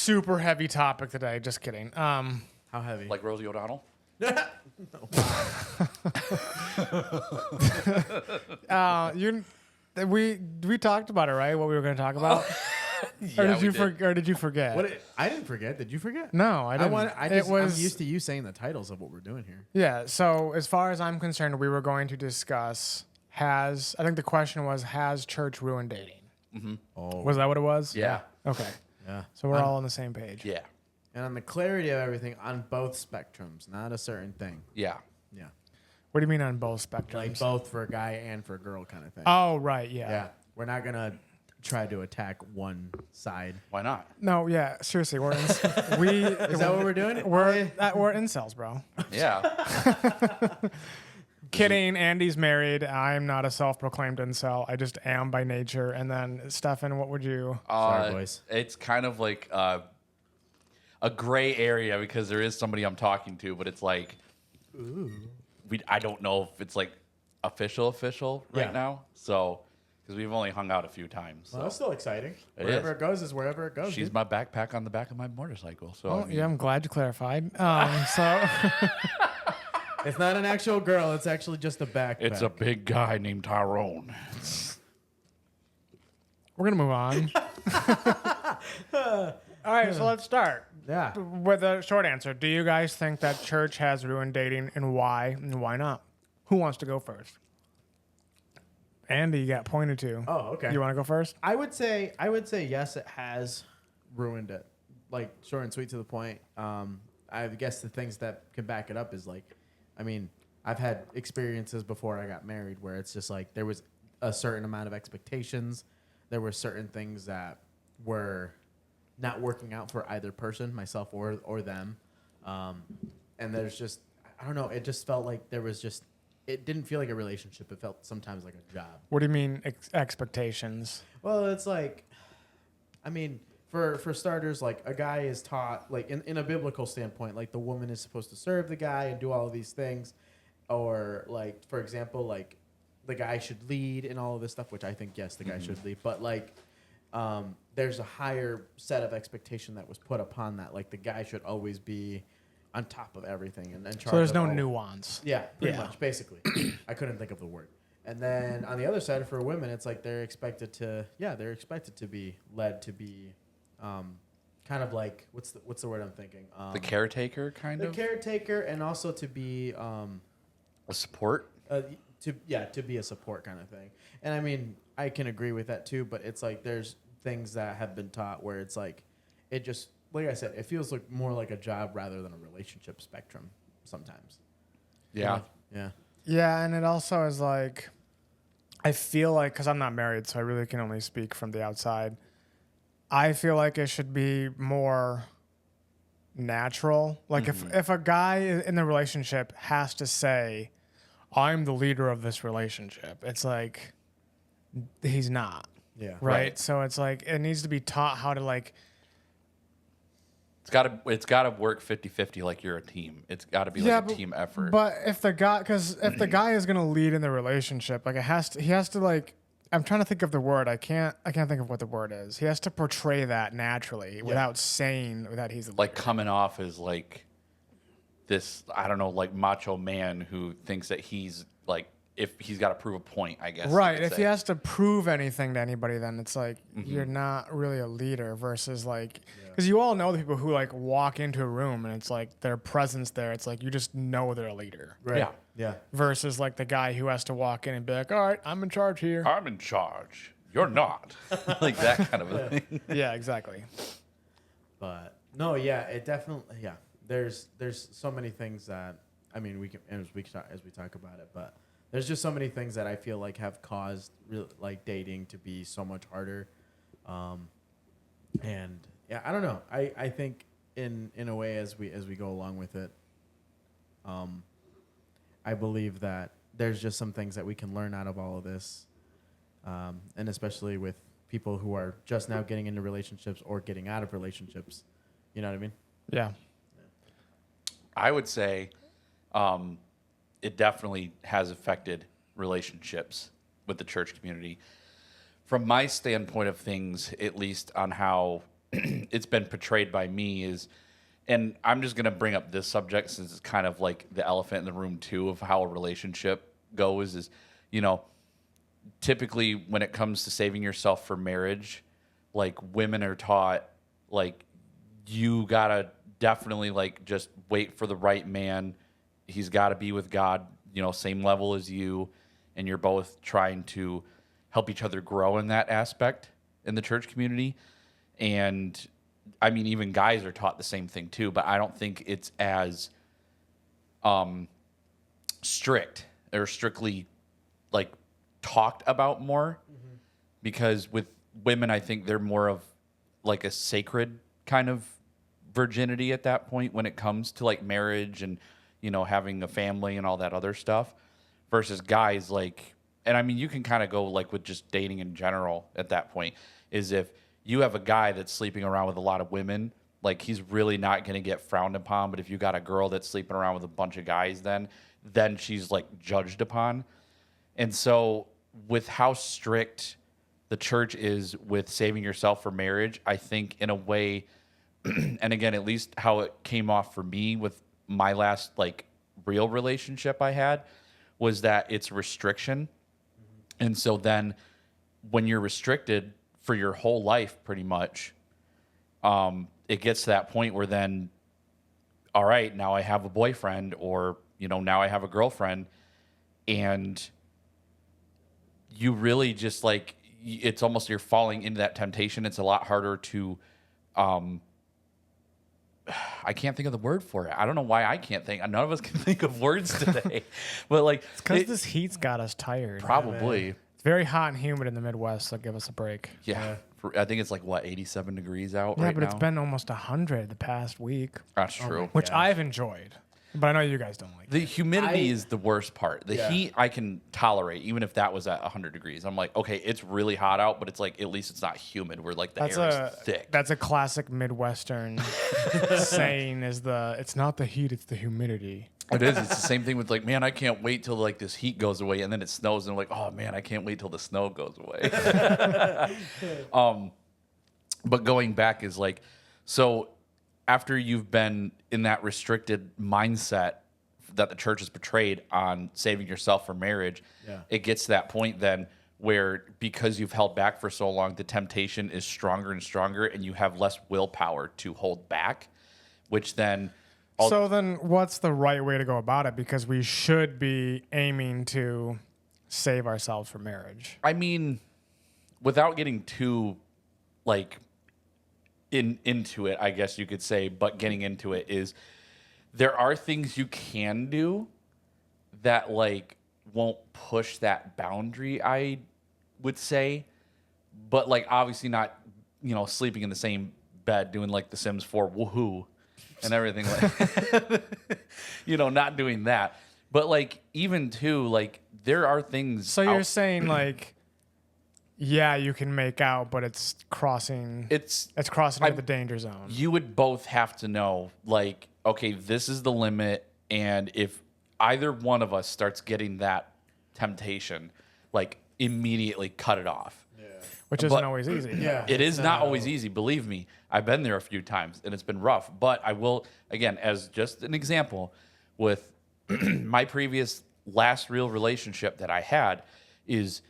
super heavy topic today. Just kidding. How heavy? Like Rosie O'Donnell? We talked about it, right? What we were going to talk about, Yeah, or did you forget? I didn't forget. Did you forget? No, I didn't. I'm used to you saying the titles of what we're doing here. Yeah. So as far as I'm concerned, we were going to discuss I think the question was, has church ruined dating? Mm-hmm. Oh, Was that what it was? Yeah. Okay. yeah. So we're all on the same page. Yeah. And on the clarity of everything on both spectrums, not a certain thing. Yeah. Yeah. What do you mean on both spectrums? Like both for a guy and for a girl kind of thing. Oh, right. Yeah. Yeah. We're not going to try to attack one side. Why not? No. Yeah. Seriously, we're Is that what we're doing? we're incels, bro. Yeah. Kidding. Andy's married. I'm not a self-proclaimed incel. I just am by nature. And then, Stefan, what would you? Sorry, boys. It's kind of like a gray area because there is somebody I'm talking to, but it's like, I don't know if it's like official right now. So, because we've only hung out a few times. Well, that's still exciting. It Wherever is. it goes is wherever it goes. She's dude. my backpack on the back of my motorcycle. So, Oh, I mean, yeah, I'm glad you clarified. So, It's not an actual girl. It's actually just a backpack. it's a big guy named Tyrone. we're gonna move on. All right, so let's start Yeah. with a short answer. Do you guys think that church has ruined dating, and why not? Who wants to go first? Andy, you got pointed to. Oh, okay. You want to go first? I would say yes, it has ruined it. Like short and sweet to the point. I guess the things that can back it up is like, I mean, I've had experiences before I got married where it's just like there was a certain amount of expectations. There were certain things that were not working out for either person, myself or them. And there's just, I don't know, it just felt like there was just, it didn't feel like a relationship. It felt sometimes like a job. What do you mean expectations? Well, it's like, I mean, for starters, like a guy is taught, like in a biblical standpoint, like the woman is supposed to serve the guy and do all of these things. Or like, for example, like the guy should lead and all of this stuff, which I think, yes, the guy should lead. But like, there's a higher set of expectation that was put upon that. Like the guy should always be on top of everything and charge. So there's of no all- nuance. Yeah, pretty Yeah. much, basically. I couldn't think of the word. And then on the other side, for women, it's like they're expected to be led to be, kind of like what's the word I'm thinking? The caretaker, kind the of? caretaker, and also to be A support? to be a support kind of thing. And I mean, I can agree with that too. But it's like there's things that have been taught where it's like it just, like I said, it feels like more like a job rather than a relationship spectrum sometimes. Yeah. Yeah. Yeah, and it also is like, I feel like, because I'm not married, so I really can only speak from the outside. I feel like it should be more natural. Like if a guy in the relationship has to say, I'm the leader of this relationship, it's like, he's not. Yeah. Right? So it's like, it needs to be taught how to like, It's got to work 50-50 like you're a team. It's got to be like a team effort. But if the guy, because if the guy is gonna lead in the relationship, like he has to like. I'm trying to think of the word. I can't think of what the word is. He has to portray that naturally without saying that he's like coming off as like this, I don't know, like macho man who thinks that he's like, if he's got to prove a point, I guess. right. If he has to prove anything to anybody, then it's like Mm-hmm. you're not really a leader versus like, because you all know the people who like walk into a room and it's like their presence there. It's like you just know they're a leader. Right. Yeah. Yeah. Versus like the guy who has to walk in and be like, all right, I'm in charge here. I'm in charge. You're not. Like that kind of a thing. Yeah, exactly. But no, yeah, it definitely, yeah. There's so many things that, I mean, we can as we talk about it, but there's just so many things that I feel like have caused like dating to be so much harder. And yeah, I don't know. I think in a way as we go along with it, I believe that there's just some things that we can learn out of all of this, and especially with people who are just now getting into relationships or getting out of relationships. You know what I mean? Yeah. I would say it definitely has affected relationships with the church community. From my standpoint of things, at least on how it's been portrayed by me is, and I'm just going to bring up this subject since it's kind of like the elephant in the room too of how a relationship goes is, you know, typically when it comes to saving yourself for marriage, like women are taught like you got to definitely like just wait for the right man. He's got to be with God, you know, same level as you, and you're both trying to help each other grow in that aspect in the church community. And I mean, even guys are taught the same thing too, but I don't think it's as strict or strictly like talked about more, because with women, I think they're more of like a sacred kind of virginity at that point when it comes to like marriage and, you know, having a family and all that other stuff, versus guys like, and I mean, you can kind of go like with just dating in general at that point, is if you have a guy that's sleeping around with a lot of women, like he's really not going to get frowned upon. But if you got a girl that's sleeping around with a bunch of guys, then she's like judged upon. And so with how strict the church is with saving yourself for marriage, I think in a way, and again, at least how it came off for me with my last like real relationship I had, was that it's restriction. And so then when you're restricted for your whole life, pretty much, it gets to that point where then, all right, now I have a boyfriend, or, you know, now I have a girlfriend, and you really just like, it's almost you're falling into that temptation. It's a lot harder to, I can't think of the word for it. I don't know why I can't think. None of us can think of words today. But like, It's because this heat's got us tired. probably. It's very hot and humid in the Midwest, so give us a break. Yeah. I think it's like, what, 87 degrees out Yeah, right but now? it's been almost 100 the past week, That's true. which I've enjoyed. But I know you guys don't like The humidity I- is the worst part. The Yeah. heat I can tolerate, even if that was at 100 degrees. I'm like, okay, it's really hot out, but it's like, at least it's not humid where like the air is thick. That's a classic Midwestern saying is it's not the heat, it's the humidity. It is. It's the same thing with like, man, I can't wait till like this heat goes away, and then it snows, and I'm like, oh man, I can't wait till the snow goes away. But going back is like, so after you've been in that restricted mindset that the church has portrayed on saving yourself for marriage, it gets to that point then where, because you've held back for so long, the temptation is stronger and stronger, and you have less willpower to hold back, which then... So then what's the right way to go about it? Because we should be aiming to save ourselves for marriage. I mean, without getting too like into it, I guess you could say, but getting into it is, there are things you can do that like won't push that boundary, I would say, but like obviously not, you know, sleeping in the same bed doing like the Sims 4 woohoo and everything, like you know, not doing that. But like, even too, like, there are things. So you're saying like, yeah, you can make out, but it's crossing into the danger zone. You would both have to know, like, okay, this is the limit, and if either one of us starts getting that temptation, like, immediately cut it off. Which isn't always easy. Yeah. It is not always easy, believe me. I've been there a few times, and it's been rough. But I will, again, as just an example, with my previous last real relationship that I had, is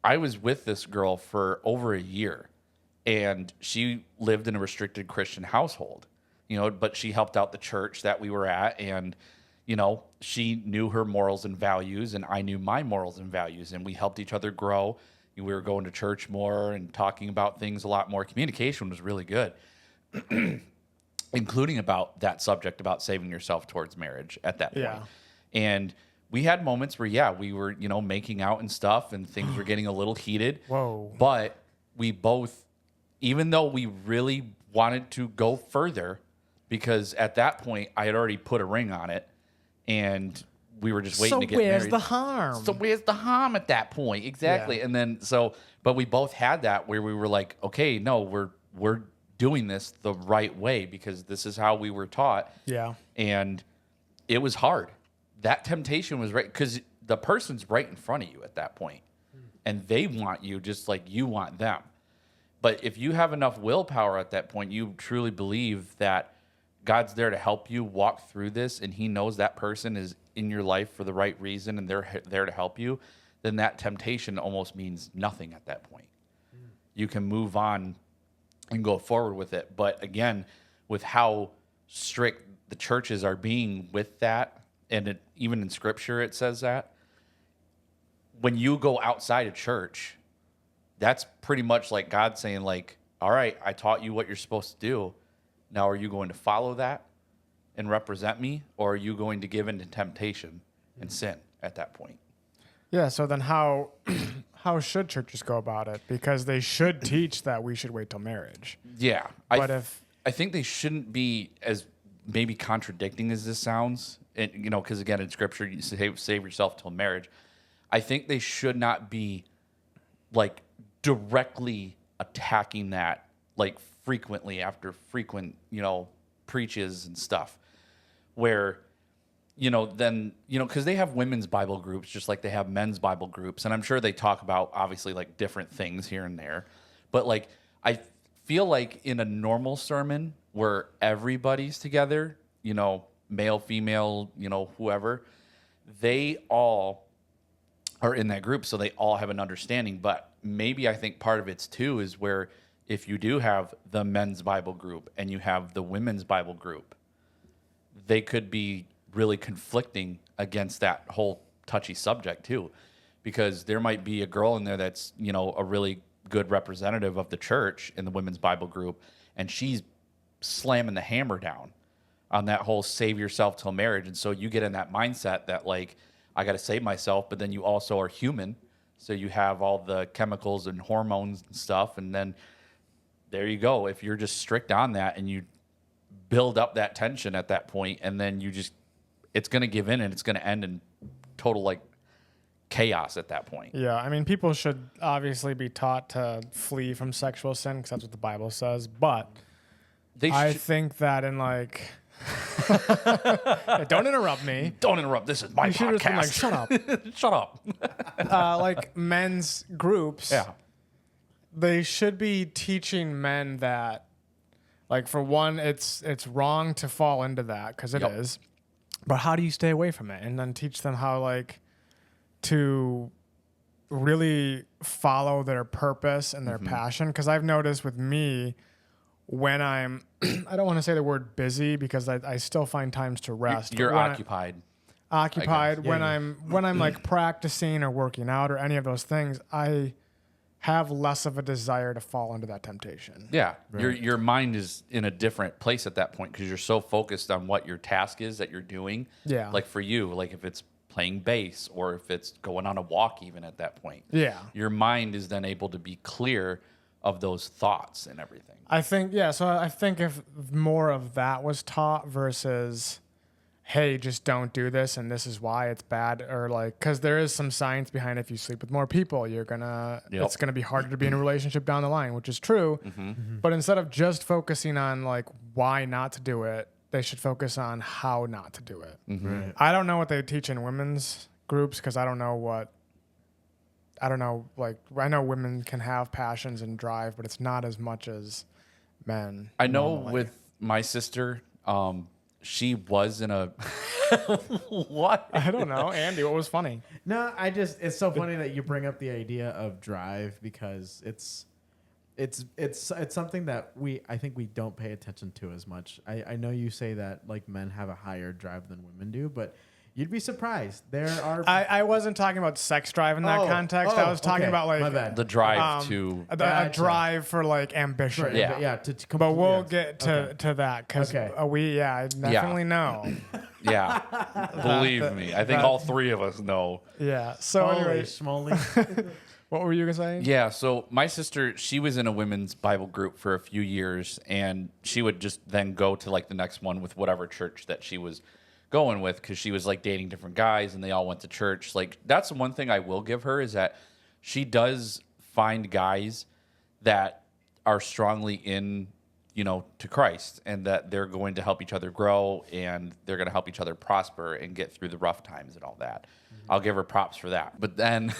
I was with this girl for over a year, and she lived in a restricted Christian household, you know, but she helped out the church that we were at, and, you know, she knew her morals and values, and I knew my morals and values, and we helped each other grow. We were going to church more and talking about things a lot more. Communication was really good, including about that subject about saving yourself towards marriage at that point. Yeah. And we had moments where, yeah, we were, you know, making out and stuff, and things were getting a little heated. Whoa. But we both, even though we really wanted to go further, because at that point I had already put a ring on it, and we were just waiting to get married. So where's the harm? So where's the harm at that point? Exactly. Yeah. And then but we both had that where we were like, okay, no, we're doing this the right way because this is how we were taught. Yeah. And it was hard. That temptation was right, because the person's right in front of you at that point, and they want you just like you want them. But if you have enough willpower at that point, you truly believe that God's there to help you walk through this, and he knows that person is in your life for the right reason and they're there to help you, then that temptation almost means nothing at that point. You can move on and go forward with it. But again, with how strict the churches are being with that, and even in scripture it says that, when you go outside of church, that's pretty much like God saying, like, all right, I taught you what you're supposed to do. Now, are you going to follow that and represent me, or are you going to give in to temptation and sin at that point? Yeah, so then how should churches go about it? Because they should teach that we should wait till marriage. Yeah. But I think they shouldn't be as maybe contradicting as this sounds, and, because again, in scripture, you save yourself till marriage. I think they should not be like directly attacking that like frequently after frequent, preaches and stuff where, then, because they have women's Bible groups just like they have men's Bible groups. And I'm sure they talk about obviously like different things here and there. But like, I feel like in a normal sermon where everybody's together, male, female, whoever, they all are in that group. So they all have an understanding. But maybe I think part of it's too is where if you do have the men's Bible group and you have the women's Bible group, they could be really conflicting against that whole touchy subject too, because there might be a girl in there that's, a really good representative of the church in the women's Bible group, and she's slamming the hammer down on that whole save yourself till marriage. And so you get in that mindset that like, I got to save myself, but then you also are human. So you have all the chemicals and hormones and stuff. And then there you go. If you're just strict on that and you build up that tension at that point, and then it's going to give in and it's going to end in total like chaos at that point. Yeah, I mean, people should obviously be taught to flee from sexual sin because that's what the Bible says. But I think that in like, don't interrupt me. Don't interrupt. This is my podcast. You should have just been like, shut up. Shut up. Like men's groups. Yeah. They should be teaching men that, like, for one, it's wrong to fall into that because it is. But how do you stay away from it? And then teach them how, like, to really follow their purpose and their passion. Because I've noticed with me, when I'm, I don't want to say the word busy because I still find times to rest. You're occupied. Occupied. When I'm like practicing or working out or any of those things, I have less of a desire to fall into that temptation. Yeah. Right. Your mind is in a different place at that point because you're so focused on what your task is that you're doing. Yeah. Like for you, like if it's playing bass or if it's going on a walk even at that point. Yeah. Your mind is then able to be clear of those thoughts and everything. I think, yeah. So I think if more of that was taught versus, hey, just don't do this and this is why it's bad, or like, because there is some science behind if you sleep with more people, it's gonna be harder to be in a relationship down the line, which is true. But instead of just focusing on like why not to do it, they should focus on how not to do it. Right. I don't know what they teach in women's groups because I don't know. Like, I know women can have passions and drive, but it's not as much as men. I know normally. with my sister, she was in a what? I don't know, Andy. What was funny? No, it's so funny that you bring up the idea of drive because it's something that I think we don't pay attention to as much. I know you say that like men have a higher drive than women do, but you'd be surprised. There are. I wasn't talking about sex drive in that context. I was talking about like the drive to a drive for like ambition. Right, Yeah. To But we'll get to that because I definitely know. Yeah, believe me. I think all three of us know. Yeah. So anyway, what were you saying? Yeah. So my sister, she was in a women's Bible group for a few years, and she would just then go to like the next one with whatever church that she was going with because she was like dating different guys and they all went to church. Like that's one thing I will give her is that she does find guys that are strongly in, to Christ and that they're going to help each other grow and they're going to help each other prosper and get through the rough times and all that. I'll give her props for that. But then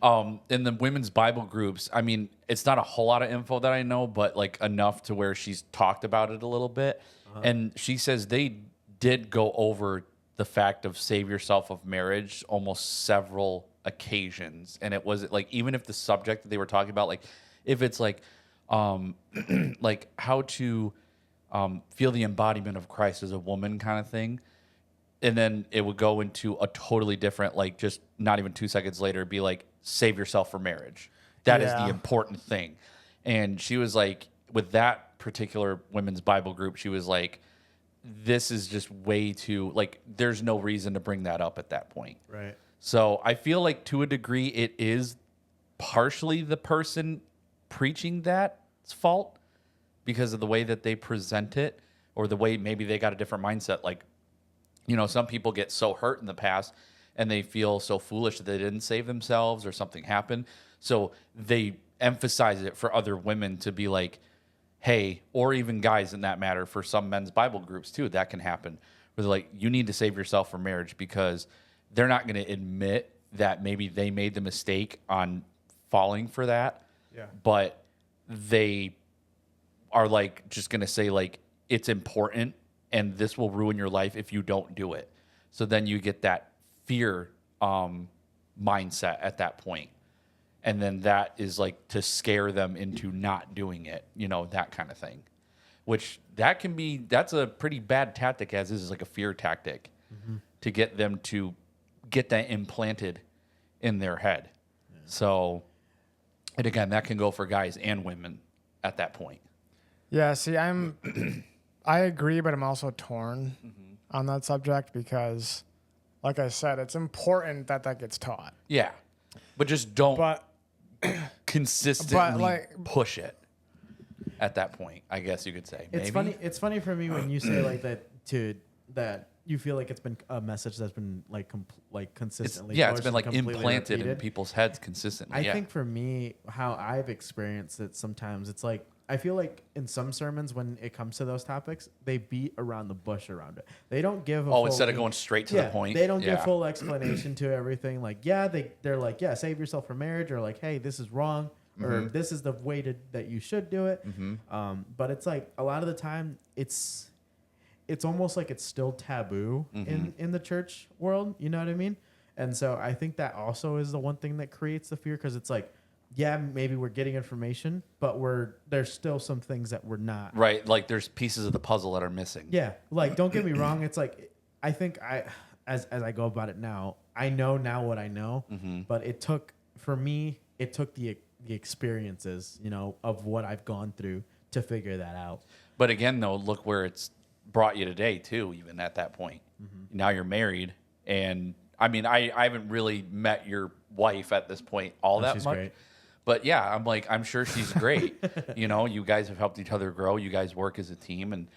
In the women's Bible groups, I mean, it's not a whole lot of info that I know, but like enough to where she's talked about it a little bit. And she says they did go over the fact of save yourself of marriage almost several occasions. And it was like, even if the subject that they were talking about, like if it's like, like how to feel the embodiment of Christ as a woman kind of thing. And then it would go into a totally different, like just not even 2 seconds later, be like, save yourself for marriage. That is the important thing. And she was like, with that particular women's Bible group, she was like, this is just way too, like, there's no reason to bring that up at that point. Right. So I feel like to a degree, it is partially the person preaching that's fault because of the way that they present it or the way maybe they got a different mindset. Like, you know, some people get so hurt in the past and they feel so foolish that they didn't save themselves or something happened. So they emphasize it for other women to be like, hey, or even guys in that matter, for some men's Bible groups too, that can happen. Where they're like, you need to save yourself for marriage because they're not going to admit that maybe they made the mistake on falling for that. Yeah. But they are like just going to say like, it's important and this will ruin your life if you don't do it. So then you get that fear mindset at that point. And then that is like to scare them into not doing it, you know, that kind of thing. Which that can be, that's a pretty bad tactic as is like a fear tactic to get them to get that implanted in their head. Yeah. So, and again, that can go for guys and women at that point. Yeah, see, I agree, but I'm also torn on that subject because, like I said, it's important that that gets taught. Yeah, but just don't consistently push it at that point, I guess you could say. It's funny. It's funny for me when you say like that you feel like it's been a message that's been like consistently. It's been like implanted in people's heads consistently. I think for me, how I've experienced it sometimes, it's like I feel like in some sermons when it comes to those topics, they beat around the bush around it. They don't give instead of going straight to the point. They don't give full explanation to everything. Like, they're like, save yourself for marriage, or like, hey, this is wrong, or this is the way that you should do it. But it's like a lot of the time it's almost like it's still taboo in the church world. You know what I mean? And so I think that also is the one thing that creates the fear, because it's like, yeah, maybe we're getting information, but there's still some things that we're not. Right, like there's pieces of the puzzle that are missing. Yeah, like don't get me wrong. It's like I think as I go about it now, I know now what I know, but it took the experiences, you know, of what I've gone through to figure that out. But again, though, look where it's brought you today too. Even at that point, now you're married, and I mean, I haven't really met your wife at this point that she's much. Great. But yeah, I'm sure she's great. You know, you guys have helped each other grow. You guys work as a team, and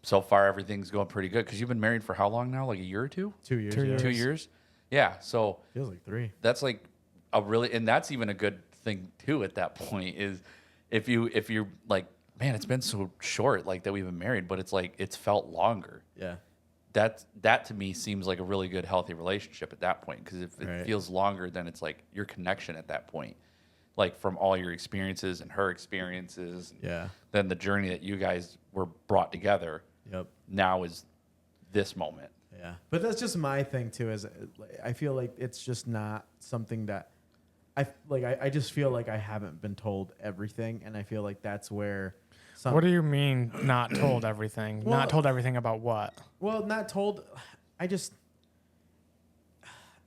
so far everything's going pretty good. Because you've been married for how long now? Like a year or two? 2 years. 2 years. 2 years? Yeah. So feels like 3. That's like and that's even a good thing too. At that point, is if you're like, man, it's been so short, like that we've been married, but it's like it's felt longer. Yeah. That to me seems like a really good, healthy relationship at that point. Because if it feels longer, then it's like your connection at that point. Like from all your experiences and her experiences, then the journey that you guys were brought together. Yep. Now is this moment. Yeah, but that's just my thing too. Is I feel like it's just not something that I just feel like I haven't been told everything, and I feel like that's where. What do you mean not told everything? Well, not told everything about what? Well, not told.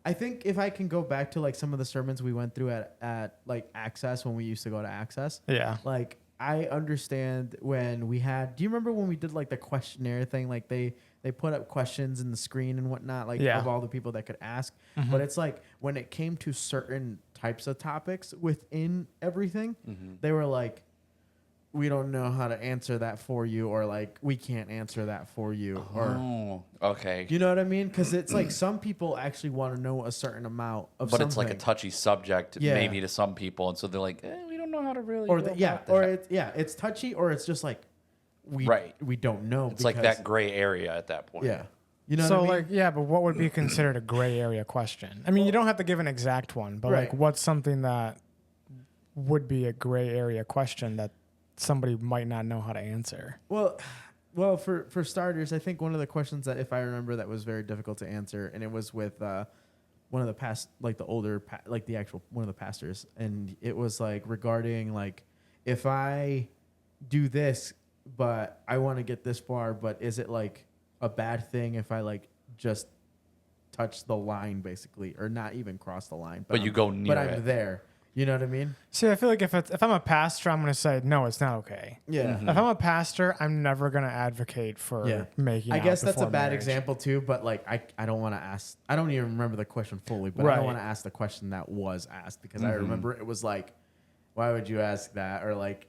I think if I can go back to like some of the sermons we went through at like Access, when we used to go to Access. Yeah. Like I understand when we had, do you remember when we did like the questionnaire thing? Like they put up questions in the screen and whatnot, like of all the people that could ask. But it's like when it came to certain types of topics within everything, they were like, we don't know how to answer that for you, or like we can't answer that for you, or okay, you know what I mean? Because it's like some people actually want to know a certain amount of, but something. It's like a touchy subject, maybe to some people, and so they're like, we don't know how to really, it's touchy, or it's just like we don't know. It's like that gray area at that point. Yeah, You know So what I mean? like, yeah, but what would be considered a gray area question? I mean, you don't have to give an exact one, but like, Right. what's something that would be a gray area question that somebody might not know how to answer? Well, for starters, I think one of the questions that, if I remember, that was very difficult to answer, and it was with one of the past, like the older, like the actual one of the pastors, and it was like regarding like, if I do this, but I want to get this far, but is it like a bad thing if I like just touch the line basically, or not even cross the line, But you go near but I'm it. there. You know what I mean? See, I feel like if I'm a pastor, I'm going to say, no, it's not okay. Yeah. If I'm a pastor, I'm never going to advocate for making I out guess that's a before bad marriage. example too, but like I don't want to ask. I don't even remember the question fully, but I Right. don't want to ask the question that was asked because I remember it was like, why would you ask that? Or like,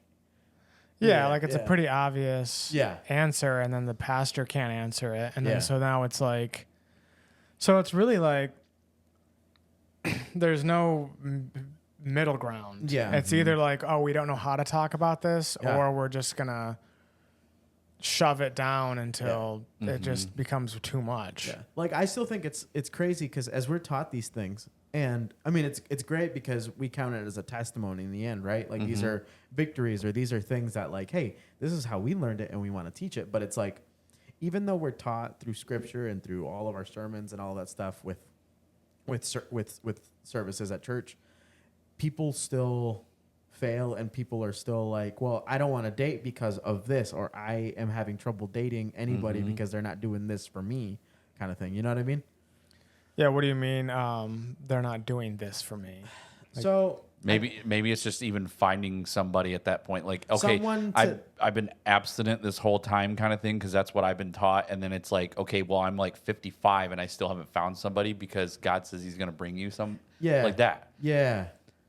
Yeah, like it's a pretty obvious Yeah. answer, and then the pastor can't answer it. And then Yeah. so now it's like, so it's really like there's no middle ground. Yeah. It's either like, oh, we don't know how to talk about this, Yeah. or we're just going to shove it down until it just becomes too much. Yeah. Like I still think it's crazy because as we're taught these things, and I mean it's great because we count it as a testimony in the end, right? Like these are victories, or these are things that like, hey, this is how we learned it and we want to teach it. But it's like, even though we're taught through scripture and through all of our sermons and all that stuff with services at church, people still fail, and people are still like, well, I don't want to date because of this, or I am having trouble dating anybody because they're not doing this for me, kind of thing. You know what I mean? Yeah, what do you mean they're not doing this for me? So Maybe it's just even finding somebody at that point. Like, okay, Someone I've been abstinent this whole time, kind of thing, because that's what I've been taught. And then it's like, okay, well, I'm like 55 and I still haven't found somebody because God says He's going to bring you some, like that. Yeah.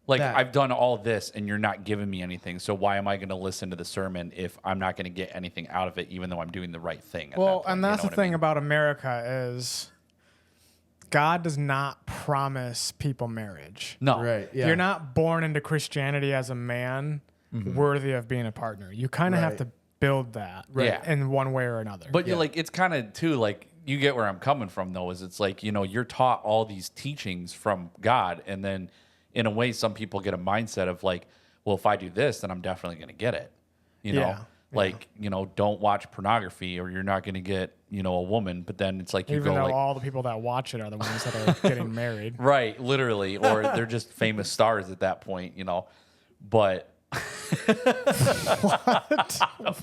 Like That. I've done all this and you're not giving me anything. So why am I going to listen to the sermon if I'm not going to get anything out of it, even though I'm doing the right thing? At Well, that point, and that's you know the what I thing mean? about America is God does not promise people marriage. No, Right. Yeah. You're not born into Christianity as a man worthy of being a partner. You kind of have Right. to build that Yeah. in one way or another. But you're like, it's kind of too like, you get where I'm coming from though, is it's like, you know, you're taught all these teachings from God, and then in a way, some people get a mindset of like, well, if I do this, then I'm definitely going to get it. You know, Yeah. like, you know, don't watch pornography or you're not going to get, you know, a woman. But then it's like, you even go though like, all the people that watch it are the ones that are getting married. right, literally, or they're just famous stars at that point, you know. But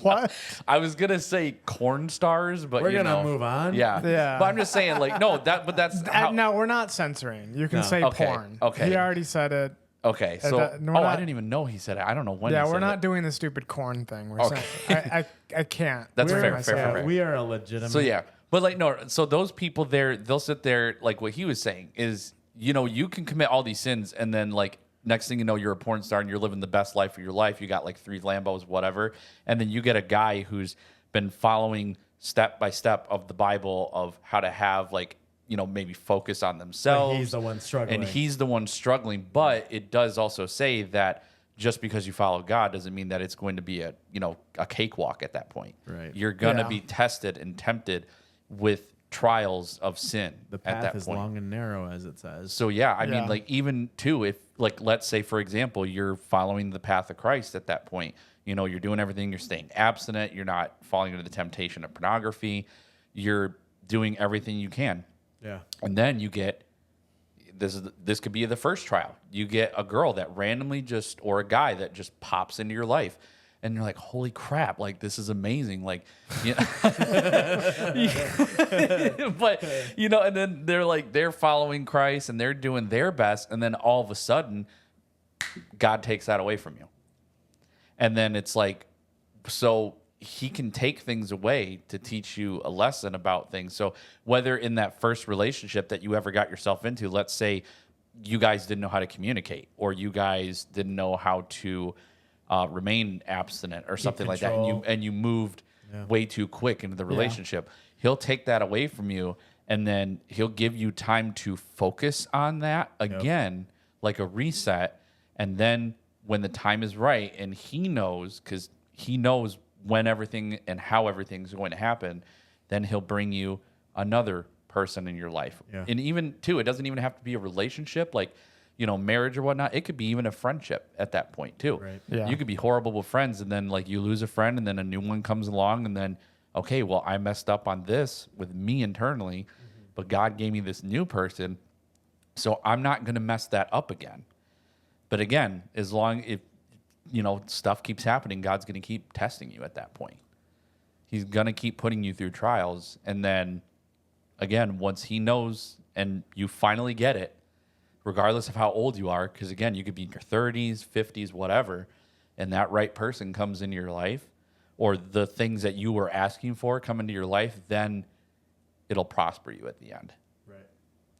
What? I was gonna say corn stars, but We're you gonna know, move on. Yeah, Yeah. But I'm just saying, like, no, but that's how, No, we're not censoring. You can No. say Okay, porn. okay. He already said it. okay. So, no, we're I not- didn't even know he said it. I don't know when. Yeah, he we're said not it. doing the stupid corn thing. We're Okay. saying I can't. That's bring fair, myself. fair, fair. We are a legitimate. So yeah, but like no, so those people there, they'll sit there like what he was saying is, you know, you can commit all these sins and then like next thing you know, you're a porn star and you're living the best life of your life. You got like 3 Lambos, whatever, and then you get a guy who's been following step by step of the Bible of how to have like, you know, maybe focus on themselves. he's the one struggling. and he's the one struggling. But it does also say that just because you follow God doesn't mean that it's going to be a, you know, a cakewalk at that point. Right. You're gonna Yeah. be tested and tempted with trials of sin the at path that is point. long and narrow, as it says. So yeah, I Yeah. mean, like even too, if like let's say for example, you're following the path of Christ at that point, you know, you're doing everything, you're staying abstinent, you're not falling into the temptation of pornography, you're doing everything you can, Yeah. and then you get this could be the first trial. You get a girl that randomly just or a guy that just pops into your life. And you're like, holy crap, like this is amazing. Like, you know, but you know, and then they're following Christ and they're doing their best. And then all of a sudden, God takes that away from you. And then it's like, so He can take things away to teach you a lesson about things. So whether in that first relationship that you ever got yourself into, let's say you guys didn't know how to communicate or you guys didn't know how to remain abstinent or something like that, control. and you moved way too quick into the relationship, He'll take that away from you, and then He'll give you time to focus on that again, like a reset, and then when the time is right, and He knows, because He knows when everything and how everything's going to happen, then He'll bring you another person in your life. Yeah. And even too, it doesn't even have to be a relationship, like, marriage or whatnot. It could be even a friendship at that point too. Right. Yeah. You could be horrible with friends, and then like you lose a friend, and then a new one comes along, and then, okay, well, I messed up on this with me internally, but God gave me this new person, so I'm not going to mess that up again. But again, as long if stuff keeps happening, God's going to keep testing you at that point. He's going to keep putting you through trials, and then again, once he knows and you finally get it, regardless of how old you are, because again, you could be in your 30s, 50s, whatever, and that right person comes into your life, or the things that you were asking for come into your life, then it'll prosper you at the end. Right.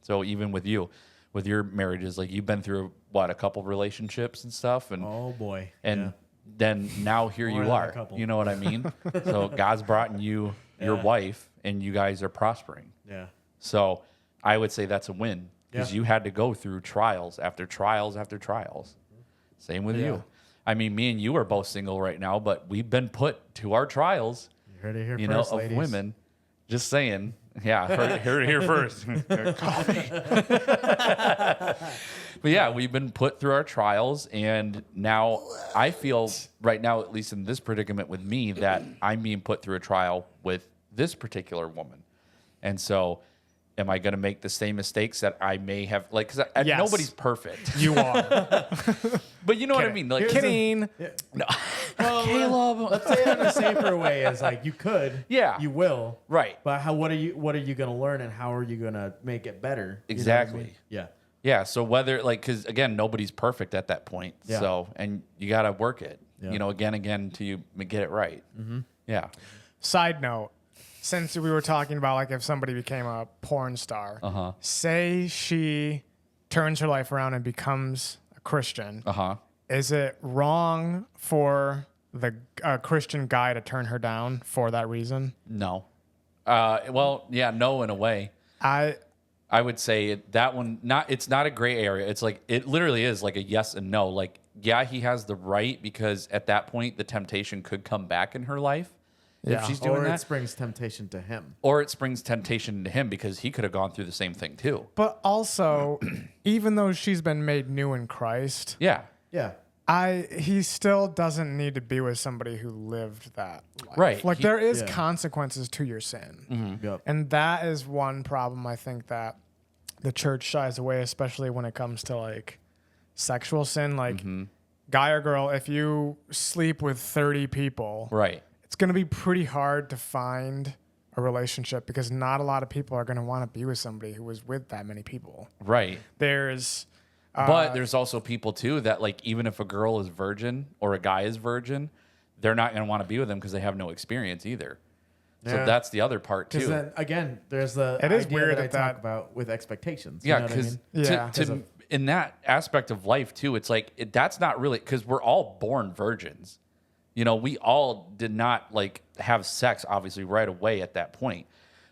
So even with you, with your marriages, like you've been through a couple relationships and stuff, and Oh boy. and Yeah. then now here More you than a are. couple. You know what I mean? So God's brought in you your Yeah. wife, and you guys are prospering. Yeah. So I would say that's a win, because Yeah. you had to go through trials after trials after trials. Same with Yeah. you. I mean, me and you are both single right now, but we've been put to our trials, You heard it here you first, know, of ladies. women. Just saying. Yeah, heard it here first. Coffee. But yeah, we've been put through our trials, and now I feel right now, at least in this predicament with me, that I'm being put through a trial with this particular woman. And so am I going to make the same mistakes that I may have, like, because Yes. nobody's perfect. You are. But you know what I Kidding. mean? Like, Kidding. no. Well, Caleb. let's say it in a safer way is like you could. Yeah. You will. Right. But what are you gonna learn, and how are you gonna make it better? You know what I Exactly. mean? Yeah. Yeah. So whether, like, because again, nobody's perfect at that point. Yeah. So, and you got to work it, Yeah. again till you get it right. Mm-hmm. Yeah. Side note, since we were talking about like if somebody became a porn star, say she turns her life around and becomes a Christian, is it wrong for the Christian guy to turn her down for that reason? No. Well, yeah, no, in a way. I would say that one, it's not a gray area. It's like, it literally is like a yes and no. Like, yeah, he has the right, because at that point, the temptation could come back in her life Yeah. if she's doing Or that. it springs temptation to him. Or it springs temptation to him, because he could have gone through the same thing too. But also, even though she's been made new in Christ, Yeah. Yeah. he still doesn't need to be with somebody who lived that life. Right. Like there is Yeah. consequences to your sin. Yep. And that is one problem I think that the church shies away, especially when it comes to like sexual sin. Like guy or girl, if you sleep with 30 people, Right. it's going to be pretty hard to find a relationship because not a lot of people are going to want to be with somebody who was with that many people. Right. There's But there's also people too that, like, even if a girl is virgin or a guy is virgin, they're not going to want to be with them because they have no experience either. So Yeah. that's the other part Because too. then again, there's the It is idea weird that I that talk about with expectations. You Yeah, know what I because mean? Yeah. to in that aspect of life too, it's like that's not really, because we're all born virgins. We all did not like have sex obviously right away at that point.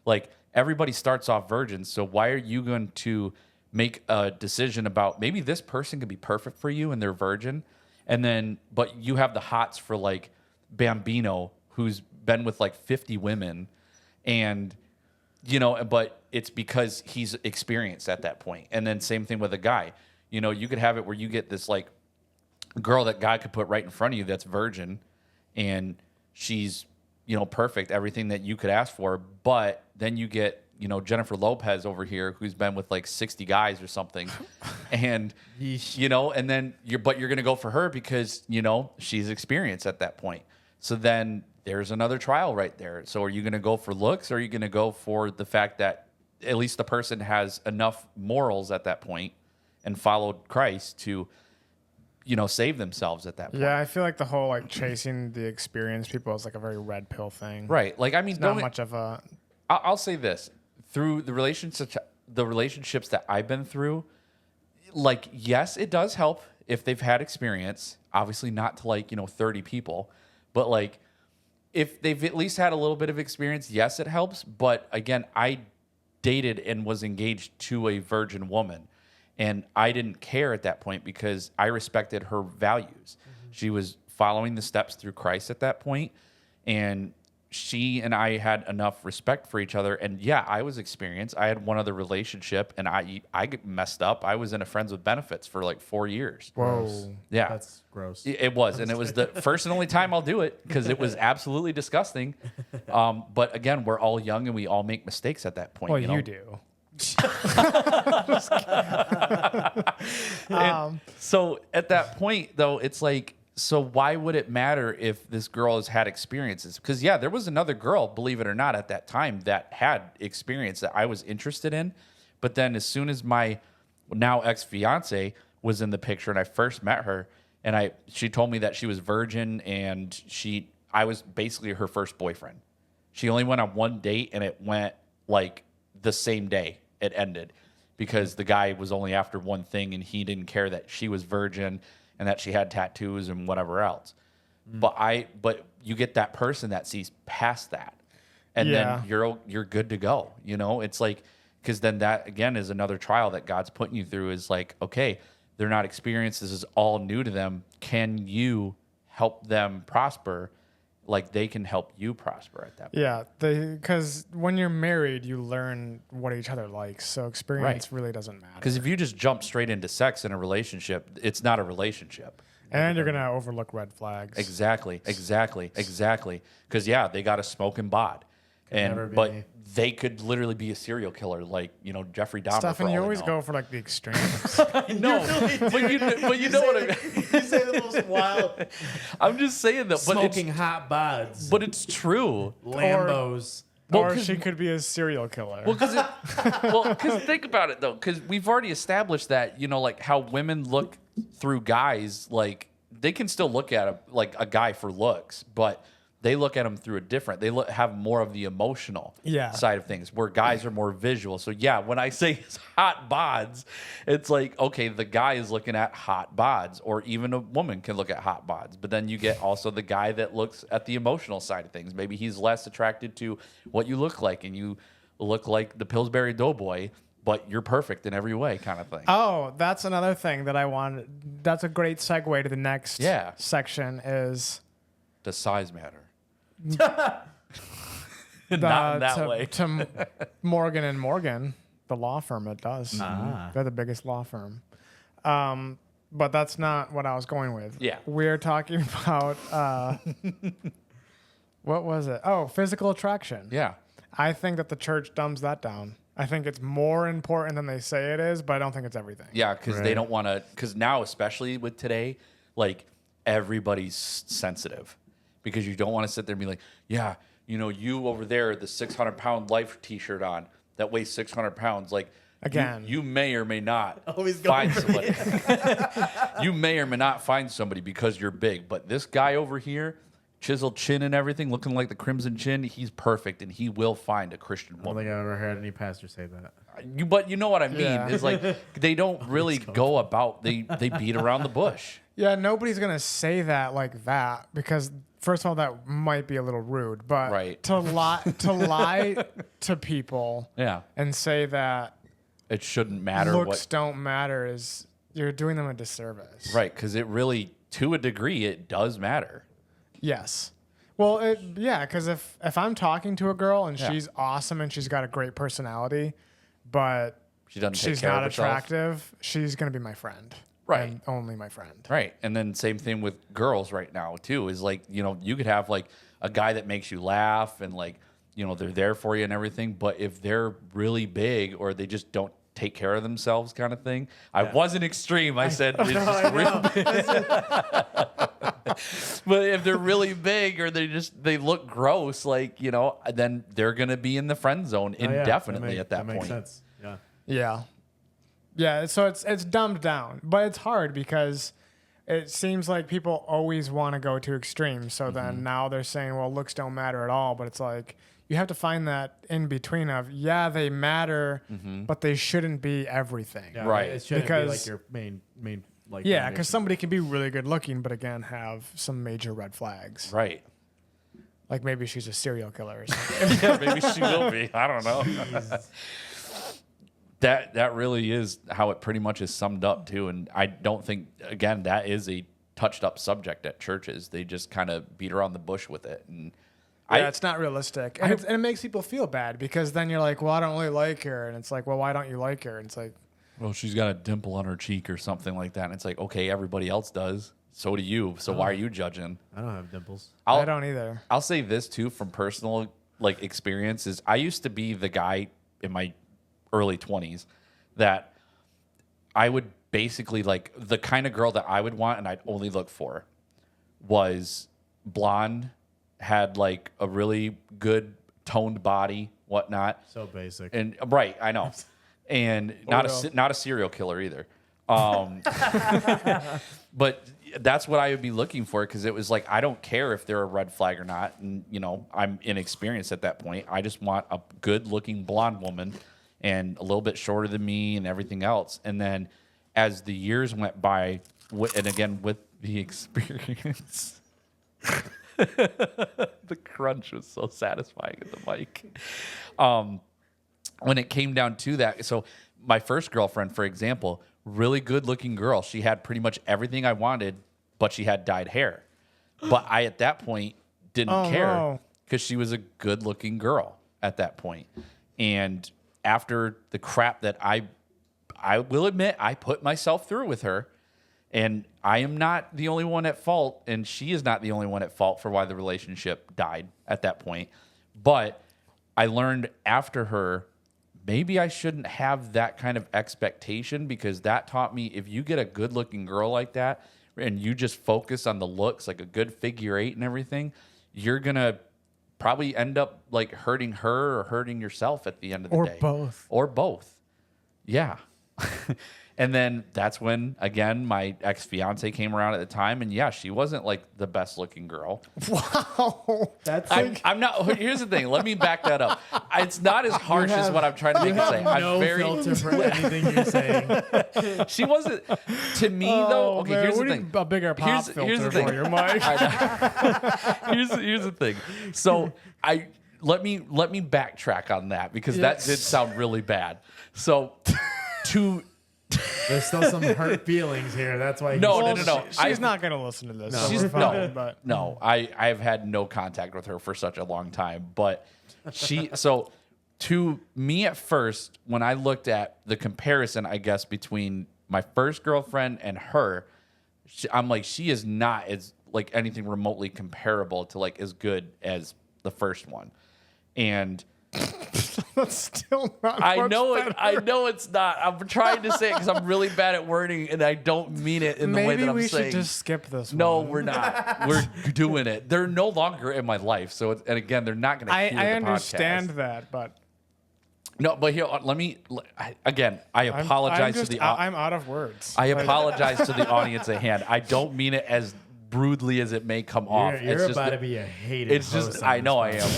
Like everybody starts off virgins, so why are you going to make a decision about maybe this person could be perfect for you and they're virgin, and then but you have the hots for like Bambino who's been with like 50 women, and but it's because he's experienced at that point. And then same thing with a guy. You could have it where you get this like girl that God could put right in front of you that's virgin, and she's perfect, everything that you could ask for, but then you get Jennifer Lopez over here who's been with like 60 guys or something, and and then you're going to go for her because she's experienced at that point. So then there's another trial right there. So are you going to go for looks, or are you going to go for the fact that at least the person has enough morals at that point and followed Christ to save themselves at that point? Yeah, I feel like the whole like chasing the experience people is like a very red pill thing. Right. Like, I mean, It's not much of a I'll say this, through the relationships that I've been through, like, yes, it does help if they've had experience, obviously not to like, 30 people, but like if they've at least had a little bit of experience, yes, it helps. But again, I dated and was engaged to a virgin woman, and I didn't care at that point because I respected her values. She was following the steps through Christ at that point, and she and I had enough respect for each other. And yeah, I was experienced. I had one other relationship, and I get messed up. I was in a friends with benefits for like 4 years. Whoa. Yeah. That's gross. It was, and it was the first and only time I'll do it because it was absolutely disgusting. But again, we're all young and we all make mistakes at that point. Well, you know? you do. And so at that point, though, it's like, so why would it matter if this girl has had experiences? Because, yeah, there was another girl, believe it or not, at that time that had experience that I was interested in. But then as soon as my now ex-fiance was in the picture and I first met her, and she told me that she was virgin and I was basically her first boyfriend. She only went on one date and it went like the same day it ended because the guy was only after one thing and he didn't care that she was virgin and that she had tattoos and whatever else. But you get that person that sees past that, and then you're good to go. You know, it's like, because then that again is another trial that God's putting you through. Is like, okay, they're not experienced. This is all new to them. Can you help them prosper? Like they can help you prosper at that point. Yeah, because when you're married, you learn what each other likes. So experience really doesn't matter. Because if you just jump straight into sex in a relationship, it's not a relationship. And you're gonna overlook red flags. Exactly. Because yeah, they got a smoking bod, never be but me. they could literally be a serial killer, like Jeffrey Dahmer. Stefan, for you all I always know. go for like the extremes. No, but you know what I mean. You say the most wild. I'm just saying that, Smoking hot buds. but it's true. Lambos. Or 'cause- she could be a serial killer. Well, because think about it though, because we've already established that like how women look through guys, like they can still look at a guy for looks, but they look at him through have more of the emotional side of things, where guys are more visual. So yeah, when I say hot bods, it's like, okay, the guy is looking at hot bods, or even a woman can look at hot bods. But then you get also the guy that looks at the emotional side of things. Maybe he's less attracted to what you look like, and you look like the Pillsbury Doughboy, but you're perfect in every way, kind of thing. Oh, that's another thing that I wanted. That's a great segue to the next section is Does size matter? Not in that way. To Morgan and Morgan, the law firm, it does. They're the biggest law firm. But that's not what I was going with. Yeah. We're talking about what was it? Oh, physical attraction. Yeah. I think that the church dumbs that down. I think it's more important than they say it is, but I don't think it's everything. Yeah, because they don't want to. Because now, especially with today, like everybody's sensitive, because you don't want to sit there and be like, yeah, you over there, the 600-pound life T-shirt on that weighs 600 pounds, like. Again, you may or may not Always find going somebody. You may or may not find somebody because you're big, but this guy over here, chiseled chin and everything, looking like the Crimson Chin, he's perfect, and he will find a Christian I don't woman. think I've ever heard any pastor say that. But you know what I mean? Yeah. It's like they don't really go about. They beat around the bush. yeah, nobody's gonna say that like that because first of all, that might be a little rude. But Right. to lie to people, Yeah, and say that it shouldn't matter looks don't matter is you're doing them a disservice. right, because it really, to a degree, it does matter. Yes. Well, because if I'm talking to a girl and Yeah. she's awesome and she's got a great personality, but She doesn't take she's care not of herself. attractive, she's gonna be my friend. Right. And only my friend. Right. And then same thing with girls right now too, is like, you could have like a guy that makes you laugh and like, they're there for you and everything. But if they're really big or they just don't take care of themselves kind of thing. I wasn't extreme. I said it's just real big. But if they're really big or they look gross, like, then they're going to be in the friend zone indefinitely at that point. Makes sense. Yeah. Yeah. Yeah, so it's dumbed down, but it's hard because it seems like people always want to go to extremes. So then now they're saying, well, looks don't matter at all, but it's like you have to find that in between of, yeah, they matter, but they shouldn't be everything. Yeah, Right. It shouldn't be Because- like your main like. Yeah, foundation. because somebody can be really good looking, but again, have some major red flags. Right. Like maybe she's a serial killer or something. Yeah, maybe she will be. I don't know. That really is how it pretty much is summed up too. And I don't think, again, that is a touched up subject at churches. They just kind of beat around the bush with it. And Yeah, it's not realistic. And it makes people feel bad because then you're like, well, I don't really like her. And it's like, well, why don't you like her? And it's like, well, she's got a dimple on her cheek or something like that. And it's like, okay, everybody else does. So do you. So why are you judging? I don't have dimples. I don't either. I'll say this too from personal like experiences. I used to be the guy in my early 20s that I would basically like the kind of girl that I would want and I'd only look for was blonde, had like a really good toned body, whatnot. So basic. And right, I know. And not a serial killer either. But that's what I would be looking for because it was like I don't care if they're a red flag or not, and I'm inexperienced at that point. I just want a good-looking blonde woman and a little bit shorter than me and everything else. And then as the years went by, and again with the experience, the crunch was so satisfying at the mic. When it came down to that, so my first girlfriend, for example, really good looking girl. She had pretty much everything I wanted, but she had dyed hair. But I, at that point, didn't care because she was a good looking girl at that point. And after the crap that I will admit, I put myself through with her, and I am not the only one at fault, and she is not the only one at fault for why the relationship died at that point. But I learned after her, maybe I shouldn't have that kind of expectation because that taught me if you get a good-looking girl like that and you just focus on the looks, like a good figure eight and everything, you're going to probably end up like hurting her or hurting yourself at the end of the day. Or both. Yeah. And then that's when, again, my ex-fiance came around at the time, and yeah, she wasn't like the best looking girl. Wow. That's I'm not. Here's the thing. Let me back that up. It's not as harsh as what I'm trying to make it say. No I'm very filter for anything you're saying. She wasn't to me though. Okay, man, here's the we thing. need a bigger pop filter here's the thing. for your mic. Here's the thing. So let me backtrack on that because that did sound really bad. So There's still some hurt feelings here. That's why. No. She's not going to listen to this. No, so She's we're fine, but no. I've had no contact with her for such a long time, but so to me at first, when I looked at the comparison, I guess between my first girlfriend and her, I'm like, she is not as like anything remotely comparable to like as good as the first one, and. that's still not. I know better. it. I know it's not. I'm trying to say it because I'm really bad at wording and I don't mean it in the way that I'm saying. Maybe we should just skip this. No, one. we're not. We're doing it. They're no longer in my life. So, and again, they're not going to hear the I understand podcast. that, but no. But here, let me. Again, I apologize to the. I'm out of words. I apologize to the audience at hand. I don't mean it as brutally as it may come off. You're it's about just to be a hated. It's just. I know I am.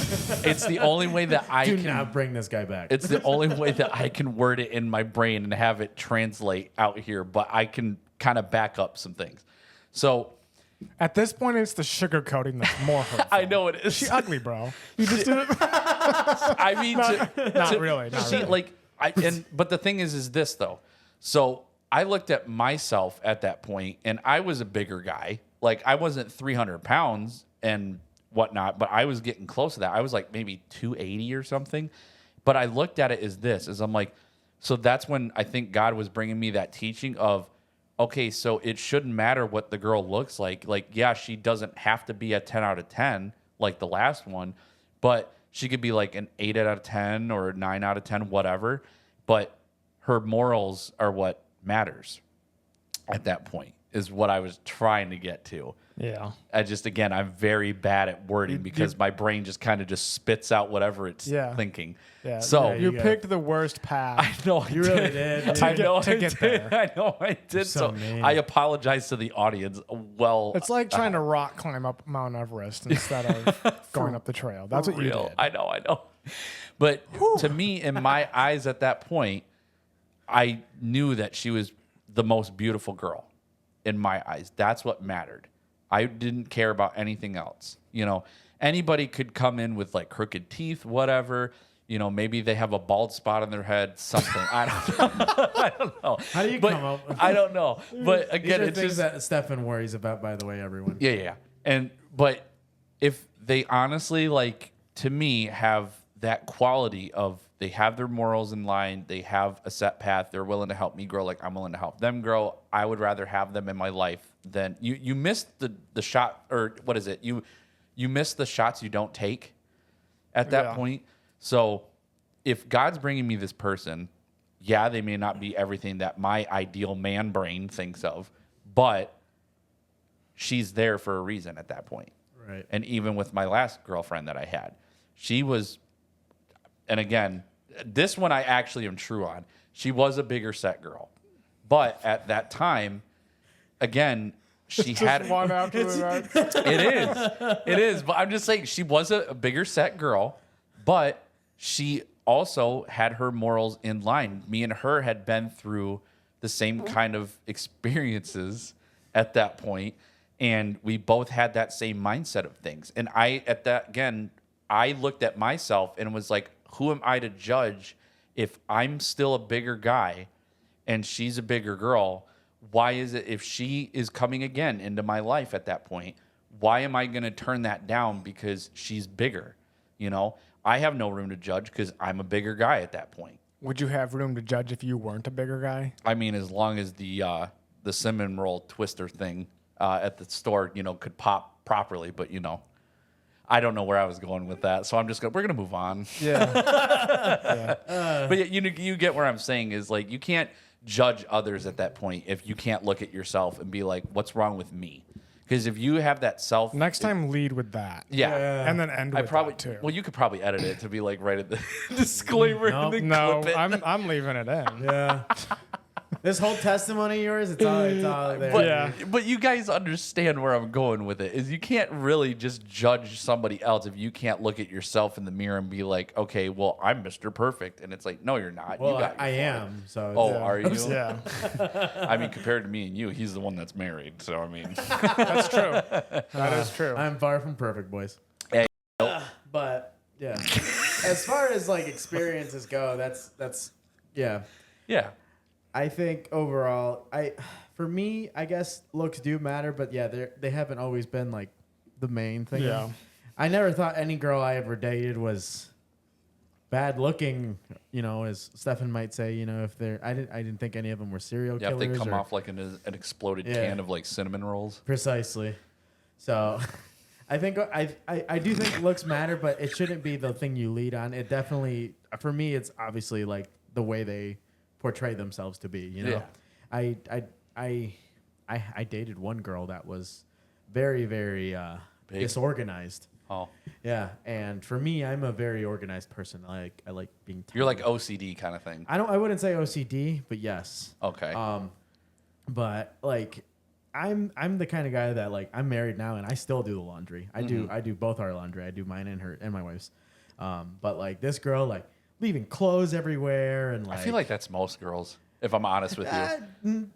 It's the only way that I Do can. not bring this guy back. It's the only way that I can word it in my brain and have it translate out here, but I can kind of back up some things. So at this point, it's the sugar coating that's more hurtful. I know it is. She ugly, bro. You just did it. I mean, Not really. Not she really. like but the thing is this though. So I looked at myself at that point, and I was a bigger guy. Like I wasn't 300 pounds and whatnot, but I was getting close to that. I was like maybe 280 or something. But I looked at it as I'm like, so that's when I think God was bringing me that teaching of, okay, so it shouldn't matter what the girl looks like. Like, yeah, she doesn't have to be a 10 out of 10 like the last one, but she could be like an 8 out of 10 or 9 out of 10, whatever. But her morals are what matters at that point. Is what I was trying to get to. Yeah. I'm very bad at wording because my brain just kind of just spits out whatever it's thinking. Yeah. So you picked the worst path. I know you really did. To get there. I know I did. So I apologize to the audience. Well, it's like trying to rock climb up Mount Everest instead of going up the trail. That's what you did. I know. But to me, in my eyes at that point, I knew that she was the most beautiful girl. In my eyes, that's what mattered. I didn't care about anything else. Anybody could come in with like crooked teeth, whatever. Maybe they have a bald spot on their head, something. I don't know. How do you come up with I don't know. But again, These are it's things just that Stefan worries about, by the way, everyone. yeah. But if they honestly, like, to me, have that quality of they have their morals in line. They have a set path. They're willing to help me grow like I'm willing to help them grow. I would rather have them in my life than you miss the shot, or what is it? You miss the shots you don't take at that point. So if God's bringing me this person, yeah, they may not be everything that my ideal man brain thinks of, but she's there for a reason at that point. Right. And even with my last girlfriend that I had, she was, and again, this one I actually am true on. She was a bigger set girl. But at that time, again, she had one after the next. It is. But I'm just saying she was a bigger set girl, but she also had her morals in line. Me and her had been through the same kind of experiences at that point, and we both had that same mindset of things. And I looked at myself and was like, who am I to judge if I'm still a bigger guy and she's a bigger girl? Why is it, if she is coming again into my life at that point, why am I going to turn that down because she's bigger? You know, I have no room to judge because I'm a bigger guy at that point. Would you have room to judge if you weren't a bigger guy? I mean, as long as the cinnamon roll twister thing at the store, could pop properly, but I don't know where I was going with that, so we're gonna move on. Yeah. But you get where I'm saying is, like, you can't judge others at that point if you can't look at yourself and be like, what's wrong with me? Because if you have that self, Next time, lead with that. yeah. And then end with that too. Well, you could probably edit it to be like right at the disclaimer. Nope. And then No, clip it. I'm leaving it in. Yeah. This whole testimony of yours, it's all there. But, Yeah. but you guys understand where I'm going with it, is you can't really just judge somebody else if you can't look at yourself in the mirror and be like, okay, well, I'm Mr. Perfect. And it's like, no, you're not. Well, you got I your fault. am. So Oh, yeah. are you? Yeah, I mean, compared to me and you, he's the one that's married. So, I mean. that's true. That is true. I'm far from perfect, boys. Hey, But yeah, as far as like experiences go, that's yeah. yeah. I think overall, for me, I guess looks do matter, but yeah, they haven't always been like the main thing. Yeah. I never thought any girl I ever dated was bad looking, as Stefan might say, if they're, I didn't think any of them were serial Yeah, if killers. they come off like an exploded can of like cinnamon rolls. Precisely. So I think I do think looks matter, but it shouldn't be the thing you lead on. It definitely, for me, it's obviously like the way they portray themselves to be. Yeah. I dated one girl that was very, very Big. disorganized. Oh, Yeah, and for me, I'm a very organized person. I like being. you're like tidy. OCD kind of thing. I wouldn't say OCD, but yes. Okay. But like, I'm the kind of guy that, like, I'm married now and I still do the laundry. I do both our laundry. I do mine and her and my wife's. But like this girl, like, leaving clothes everywhere and like. I feel like that's most girls, if I'm honest with you.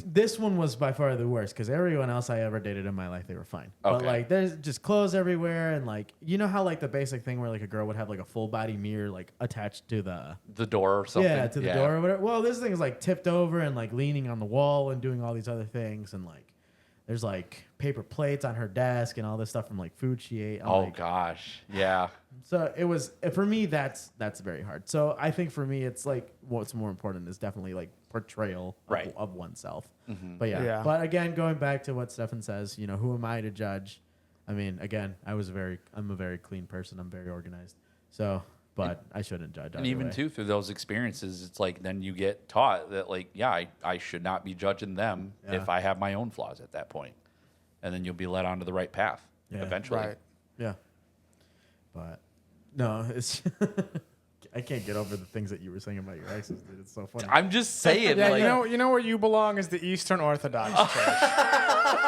This one was by far the worst because everyone else I ever dated in my life, they were fine. But Okay. like, there's just clothes everywhere and like, how like the basic thing where like a girl would have like a full body mirror like attached to The door or something. to the door or whatever. Well, this thing is like tipped over and like leaning on the wall and doing all these other things and like, there's like paper plates on her desk and all this stuff from like food she ate. I'm Oh like, gosh. Yeah. so it was, for me, that's very hard. So I think for me, it's like what's more important is definitely like portrayal Right. of oneself. Mm-hmm. But yeah. Yeah. But again, going back to what Stefan says, who am I to judge? I mean, again, I'm a very clean person. I'm very organized. So, but I shouldn't judge. And either even way. too through those experiences, it's like then you get taught that like, yeah, I should not be judging them Yeah. if I have my own flaws at that point. And then you'll be led onto the right path eventually. Right. Yeah. But no, it's I can't get over the things that you were saying about your exes, dude. It's so funny. I'm just saying, Yeah, like, you know where you belong is the Eastern Orthodox Church.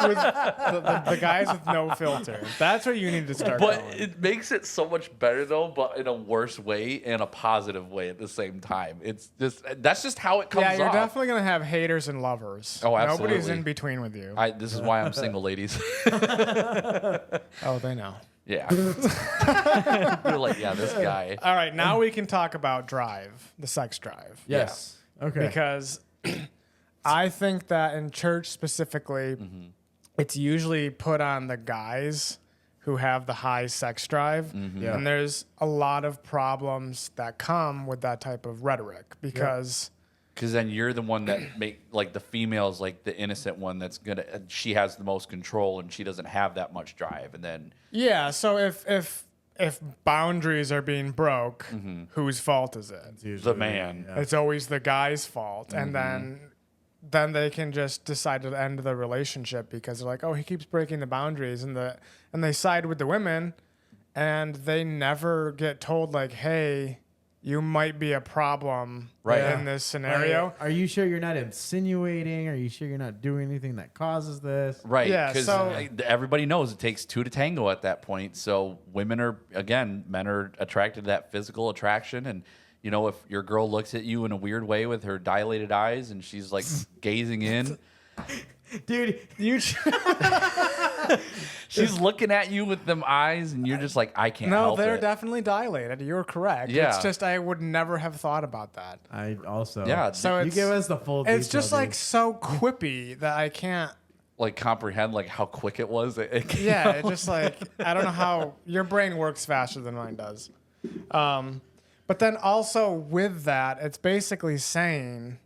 With the guys with no filter. That's where you need to start but going. it makes it so much better though, but in a worse way and a positive way at the same time. It's just that's just how it comes Yeah, you're off. definitely going to have haters and lovers. Oh, Nobody's absolutely. in between with you. This is why I'm single, ladies. Oh, they know. Yeah. You're like, yeah, this guy. All right, now we can talk about drive, the sex drive. yes. Okay. Because I think that in church specifically, it's usually put on the guys who have the high sex drive. Yeah. And there's a lot of problems that come with that type of rhetoric because then you're the one that make like the female's like the innocent one that's gonna she has the most control and she doesn't have that much drive. And then yeah, so if boundaries are being broke, whose fault is it? It's usually the man. Yeah. It's always the guy's fault. And then they can just decide to end the relationship because they're like, oh, he keeps breaking the boundaries, and they side with the women, and they never get told like, hey, you might be a problem in this scenario. Like, are you sure you're not insinuating? Are you sure you're not doing anything that causes this? Right. Yeah, Because so- everybody knows it takes two to tango at that point. So men are attracted to that physical attraction. And, you know, if your girl looks at you in a weird way with her dilated eyes and she's like gazing in, Dude, she's looking at you with them eyes and you're just like, I can't No, help they're it. definitely dilated. You're correct. Yeah. It's just I would never have thought about that. I also. Yeah. So You it's give us the full it's detail, just like dude. so quippy that I can't. Like comprehend like how quick it was. Yeah, it just like I don't know how your brain works faster than mine does. But then also with that, it's basically saying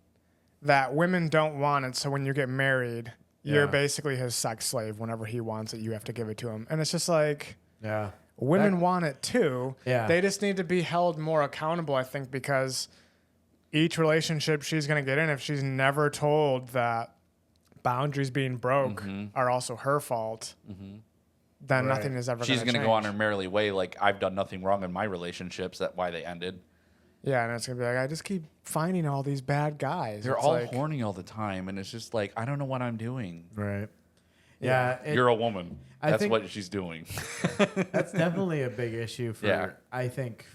that women don't want it. So when you get married, you're Yeah. basically his sex slave. Whenever he wants it, you have to give it to him. And it's just like Yeah. women want it too. Yeah. They just need to be held more accountable, I think, because each relationship she's going to get in, if she's never told that boundaries being broke are also her fault, then Right. nothing is ever She's going to going to go on her merrily way. Like, I've done nothing wrong in my relationships. That's why they ended. Yeah, and it's going to be like, I just keep finding all these bad guys. They're It's all like, horny all the time. And it's just like, I don't know what I'm doing. Right. Yeah. You're a woman. I That's think- what she's doing. That's definitely a big issue for, Yeah. I think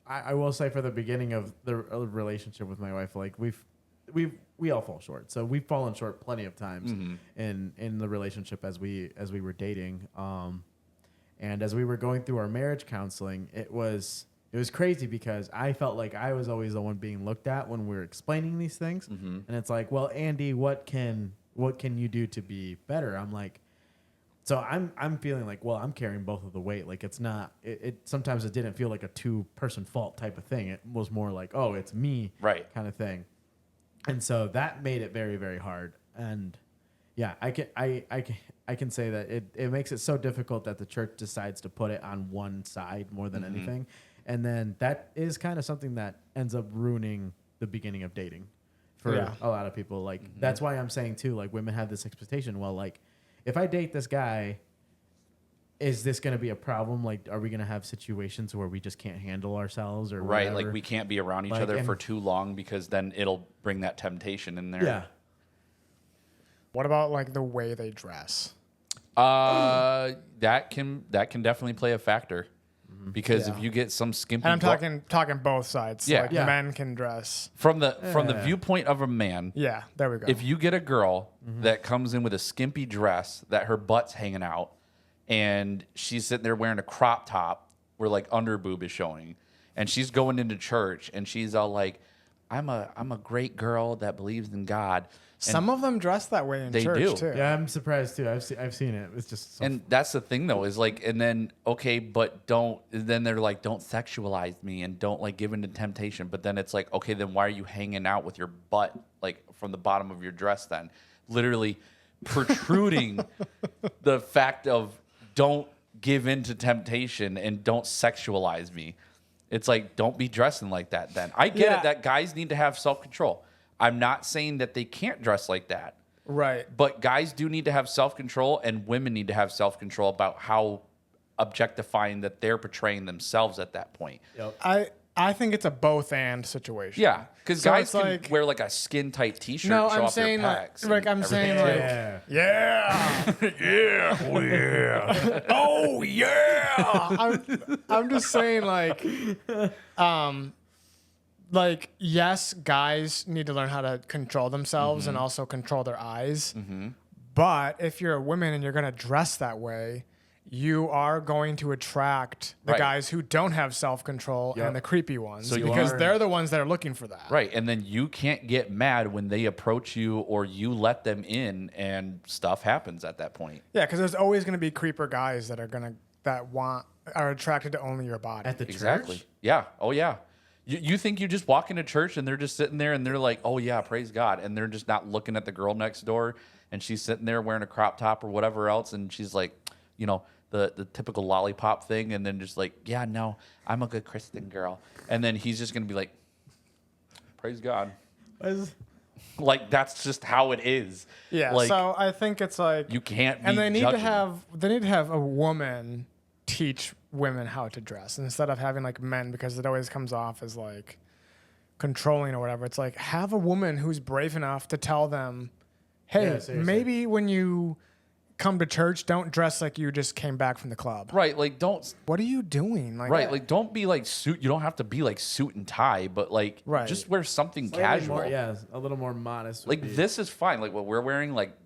I will say for the beginning of the relationship with my wife, like we all fall short. So we've fallen short plenty of times in the relationship as we were dating. And as we were going through our marriage counseling, it was crazy because I felt like I was always the one being looked at when we were explaining these things. And it's like, well, Andy, what can you do to be better? I'm like, so I'm feeling like, well, I'm carrying both of the weight. Like it's not, it sometimes it didn't feel like a 2-person fault type of thing. It was more like, oh, it's me Right. kind of thing. And so that made it very, very hard. And yeah, I can say that it makes it so difficult that the church decides to put it on one side more than anything. And then that is kind of something that ends up ruining the beginning of dating for a lot of people. Like that's why I'm saying too, like women have this expectation. Well, like if I date this guy, is this going to be a problem? Like, are we going to have situations where we just can't handle ourselves or Right. whatever? Like, we can't be around each Like, other and- for too long because then it'll bring that temptation in there. Yeah. what about like the way they dress? That can definitely play a factor. Because if you get some skimpy And I'm talking both sides. Yeah. Like Yeah. men can dress. from the viewpoint of a man, Yeah, there we go. if you get a girl that comes in with a skimpy dress that her butt's hanging out and she's sitting there wearing a crop top where like under boob is showing and she's going into church and she's all like, I'm a great girl that believes in God. Some of them dress that way in They church do. too. Yeah, I'm surprised too. I've seen it. It's just And that's the thing though, is like, and then, okay, but then they're like, don't sexualize me and don't like give in to temptation. But then it's like, okay, then why are you hanging out with your butt like from the bottom of your dress then? Literally protruding the fact of don't give in to temptation and don't sexualize me. It's like, don't be dressing like that then. I get Yeah. it that guys need to have self-control. I'm not saying that they can't dress like that. Right. But guys do need to have self-control and women need to have self-control about how objectifying that they're portraying themselves at that point. I think it's a both and situation. Yeah, because So guys it's can like- wear like a skin-tight T-shirt No, and show I'm off saying their like, pecs. and like I'm saying everything. like yeah, oh yeah. I'm just saying like yes, guys need to learn how to control themselves and also control their eyes. But if you're a woman and you're gonna dress that way, you are going to attract the Right. guys who don't have self-control Yep. and the creepy ones So you because are- they're the ones that are looking for that. Right. And then you can't get mad when they approach you or you let them in and stuff happens at that point. Yeah, because there's always going to be creeper guys that are attracted to only your body. At the Exactly. church? Yeah. Oh, yeah. You think you just walk into church and they're just sitting there and they're like, oh, yeah, praise God. And they're just not looking at the girl next door and she's sitting there wearing a crop top or whatever else. And she's like, the typical lollipop thing. And then just like, yeah, no, I'm a good Christian girl. And then he's just going to be like, praise God. Like, that's just how it is. Yeah, Like, so I think it's like you can't be and they need to judging. have a woman teach women how to dress instead of having like men because it always comes off as like controlling or whatever. It's like have a woman who's brave enough to tell them, hey, Yeah, seriously. maybe when you come to church, don't dress like you just came back from the club. Right. Like, don't. What are you doing? Like, Right, like don't be like suit. You don't have to be like suit and tie, but like Right. just wear something Slightly casual. More, yeah, a little more modest. would Like be- this is fine. Like what we're wearing, like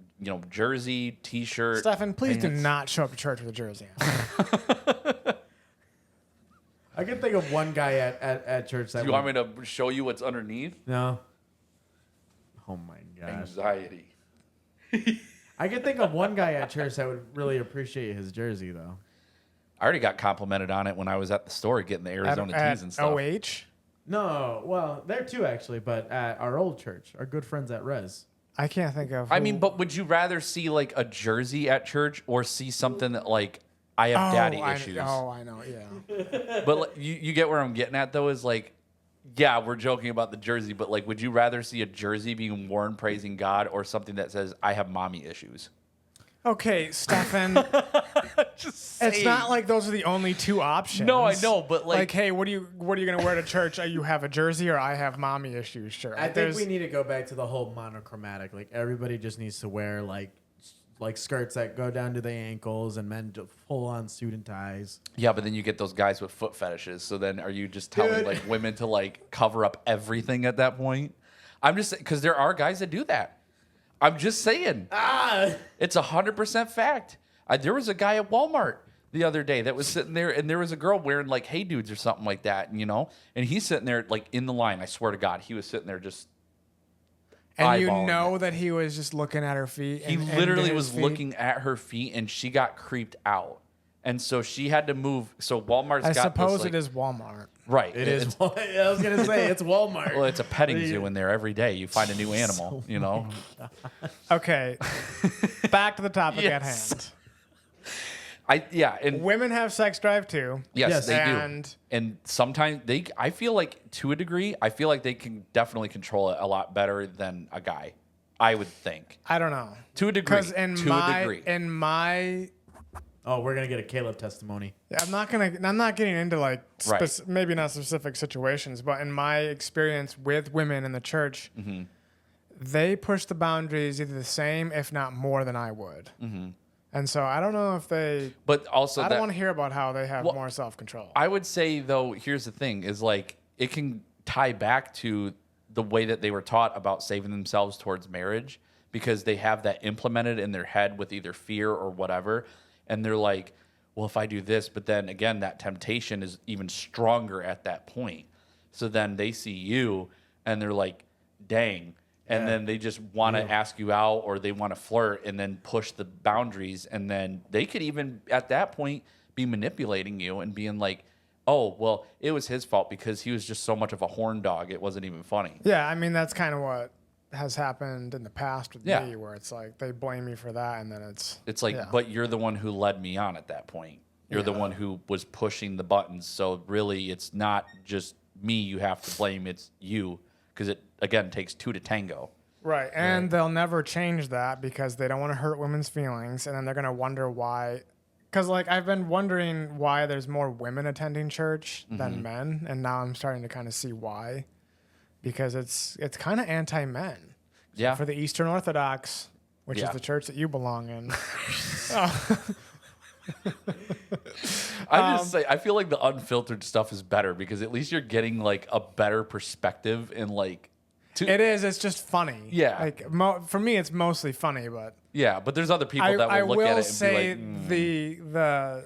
jersey, t-shirt. Stefan, please do pants. not show up to church with a jersey on. I can think of one guy at church that Do you want me to show you what's underneath? No. Oh my gosh. Anxiety. I can think of one guy at church that would really appreciate his jersey though. I already got complimented on it when I was at the store getting the Arizona at tees and stuff. OH? No, well, there too actually, but at our old church, our good friends at Res. I can't think of. I who- mean, but would you rather see like a jersey at church or see something that like I have daddy issues? I know. Yeah. But like, you get where I'm getting at though is like, yeah, we're joking about the jersey, but like, would you rather see a jersey being worn praising God or something that says I have mommy issues? Okay, Stefan. It's not like those are the only two options. No, I know, but like hey, what are you gonna wear to church? You have a jersey or I have mommy issues? Sure. I think we need to go back to the whole monochromatic. Like everybody just needs to wear like skirts that go down to the ankles and men full on suit and ties. yeah, but then you get those guys with foot fetishes. So then are you just telling Dude. like women to like cover up everything at that point? I'm just because there are guys that do that. I'm just saying. It's 100% fact. There was a guy at Walmart the other day that was sitting there, and there was a girl wearing like "Hey Dudes" or something like that, and he's sitting there like in the line. I swear to God, he was sitting there just. And you eyeballing know it. that he was just looking at her feet. He and literally into was his feet. looking at her feet, and she got creeped out, and so she had to move. So Walmart's I got suppose this, like, it is Walmart. right. It is. I was gonna say it's Walmart. Well, it's a petting zoo in there every day. You find a new animal, Okay, back to the topic at Yes. hand. And Women have sex drive too. yes, Yes. they And- do. And sometimes I feel like to a degree, I feel like they can definitely control it a lot better than a guy. I would think I don't know. to a degree. Because in my Oh, we're gonna get a Caleb testimony. I'm not getting into like Right. maybe not specific situations, but in my experience with women in the church, Mm-hmm. they push the boundaries either the same, if not more, than I would. Mm-hmm. And so I don't know if they. But also, I don't want to hear about how they have Well, more self control. I would say though, here's the thing: is like it can tie back to the way that they were taught about saving themselves towards marriage, because they have that implemented in their head with either fear or whatever, and they're like, well, if I do this, but then again, that temptation is even stronger at that point. So then they see you, and they're like, dang. And then they just want to ask you out, or they want to flirt and then push the boundaries. And then they could even at that point be manipulating you and being like, oh, well, it was his fault because he was just so much of a horn dog. It wasn't even funny. Yeah, I mean that's kind of what has happened in the past with Yeah. me, where it's like they blame me for that, and then It's like, yeah. but you're the one who led me on at that point. You're the one who was pushing the buttons. So really, it's not just me you have to blame. It's you, because it, again, takes two to tango. right, and they'll never change that because they don't want to hurt women's feelings, and then they're gonna wonder why. Because like I've been wondering why there's more women attending church than men, and now I'm starting to kind of see why. Because it's kind of anti-men. Yeah. For the Eastern Orthodox, which is Yeah. the church that you belong in. I just say I feel like the unfiltered stuff is better because at least you're getting like a better perspective and like It is. It's just funny. Yeah. Like for me, it's mostly funny, but Yeah, but there's other people that will look at it and say be like,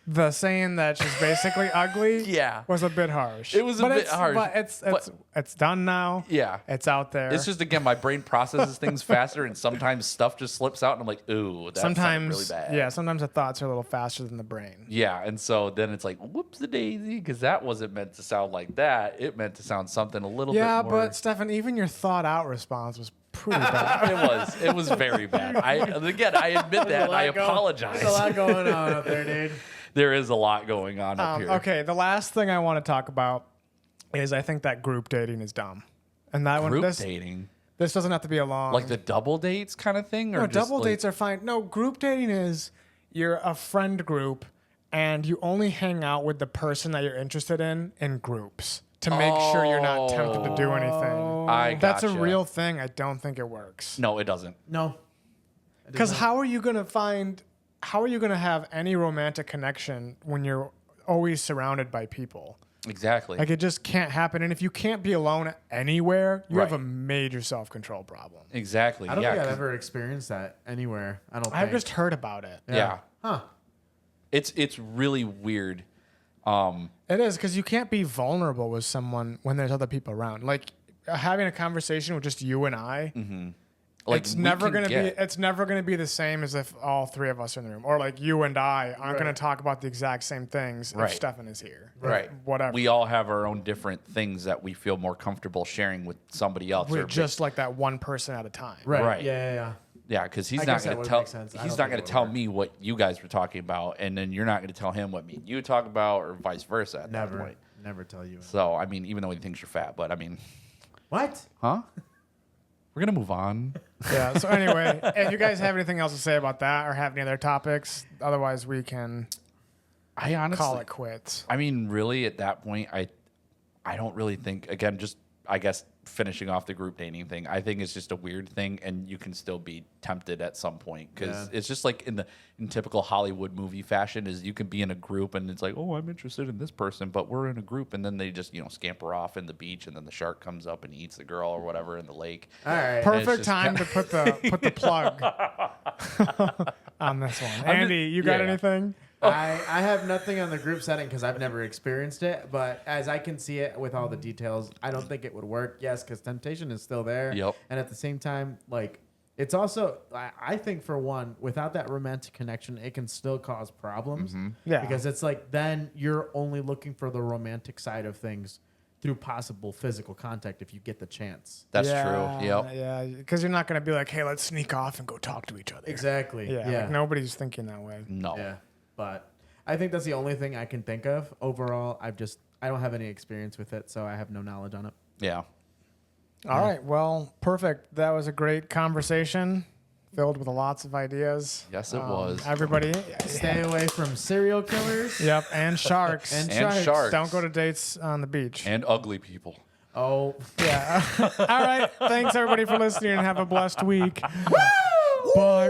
the saying that she's basically ugly Yeah. was a bit harsh. It was a bit harsh, But it's done now. yeah. It's out there. It's just, again, my brain processes things faster, and sometimes stuff just slips out, and I'm like, ooh, that sounded really bad. Yeah, sometimes the thoughts are a little faster than the brain. Yeah, and so then it's like, whoops a daisy, because that wasn't meant to sound like that. It meant to sound something a little bit more. Yeah, but Stefan, even your thought out response was pretty bad. It was very bad. I admit that, and I apologize. There's a lot going on up there, dude. There is a lot going on up here. Okay, the last thing I want to talk about is I think that group dating is dumb. And that Group one, dating? this doesn't have to be a long. Like the double dates kind of thing? Or No, just double like, dates are fine. No, group dating is you're a friend group and you only hang out with the person that you're interested in groups to make sure you're not tempted to do anything. That's a gotcha. real thing. I don't think it works. No, it doesn't. No. Because how are you going to have any romantic connection when you're always surrounded by people? Exactly. Like, it just can't happen. And if you can't be alone anywhere, you have Right. a major self-control problem. Exactly. I don't think I've 'cause- ever experienced that anywhere. I don't think. I've just heard about it. Yeah. Huh. It's really weird. It is, because you can't be vulnerable with someone when there's other people around. Like, having a conversation with just you and I, Like, it's we never can gonna get- be. It's never gonna be the same as if all three of us are in the room, or like you and I aren't gonna talk about the exact same things Right. if Stefan is here. Right. Whatever. We all have our own different things that we feel more comfortable sharing with somebody else. We're or just like that one person at a time. Right. Yeah. yeah, because he's I not guess that going to would tell. make sense. I He's don't not think going it to would tell work. me what you guys were talking about, and then you're not going to tell him what me and you talk about, or vice versa. At that Never. point. Never tell you. So I mean, even though he thinks you're fat, but I mean, What? huh? We're gonna move on. Yeah. So anyway, if you guys have anything else to say about that, or have any other topics, otherwise we can I honestly call it quits. I mean, really, at that point, I don't really think. Again, just I guess finishing off the group dating thing, I think it's just a weird thing, and you can still be tempted at some point because it's just like in typical Hollywood movie fashion, is you can be in a group and it's like, oh, I'm interested in this person, but we're in a group, and then they just scamper off in the beach, and then the shark comes up and eats the girl or whatever in the lake. All right. Perfect just time to put the plug on this one. Andy, you got yeah. anything? I have nothing on the group setting because I've never experienced it. But as I can see it with all the details, I don't think it would work. Yes, because temptation is still there. Yep. And at the same time, like, it's also, I think for one, without that romantic connection, it can still cause problems. Yeah. Because it's like then you're only looking for the romantic side of things through possible physical contact if you get the chance. That's Yeah, true. Yep. Yeah, because you're not going to be like, hey, let's sneak off and go talk to each other. Exactly. Yeah. Yeah. Like nobody's thinking that way. No. Yeah, but I think that's the only thing I can think of. Overall, I don't have any experience with it, so I have no knowledge on it. Yeah. All right. Well, perfect. That was a great conversation filled with lots of ideas. Yes, it was. Everybody, Stay away from serial killers. yep, and sharks. And And sharks. Don't go to dates on the beach. And ugly people. Oh, Yeah. All right. Thanks, everybody, for listening, and have a blessed week. Bye.